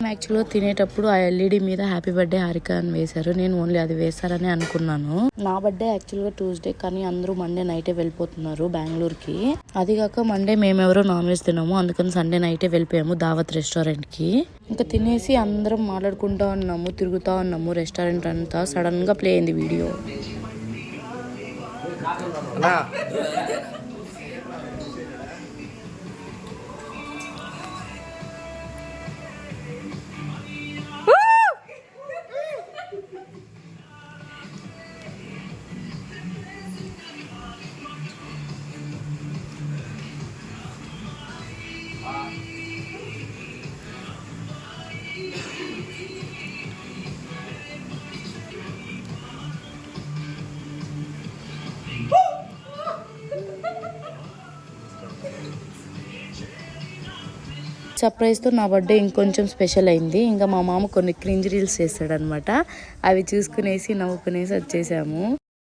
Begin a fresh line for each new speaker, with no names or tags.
యాక్చువల్గా తినేటప్పుడు ఆ ఎల్ఈడి మీద హ్యాపీ బర్త్డే హారిక అని వేశారు. నేను ఓన్లీ అది వేశారని అనుకున్నాను. నా బర్త్డే యాక్చువల్గా ట్యూస్డే, కానీ అందరూ మండే నైటే వెళ్ళిపోతున్నారు బెంగళూరుకి. అదిగాక మండే మేమెవరో నాన్ వెజ్ తిన్నాము, అందుకని సండే నైటే వెళ్ళిపోయాము దావత్ రెస్టారెంట్ కి. ఇంకా తినేసి అందరం మాట్లాడుకుంటా ఉన్నాము, తిరుగుతా ఉన్నాము రెస్టారెంట్ అంతా. సడన్ గా ప్లే అయింది వీడియో. సర్ప్రైజ్తో నా బర్త్డే ఇంకొంచెం స్పెషల్ అయింది. ఇంకా మా మామ కొన్ని క్రింజ్ రీల్స్ చేస్తాడనమాట. అవి చూసుకునేసి నవ్వుకునేసి వచ్చేసాము.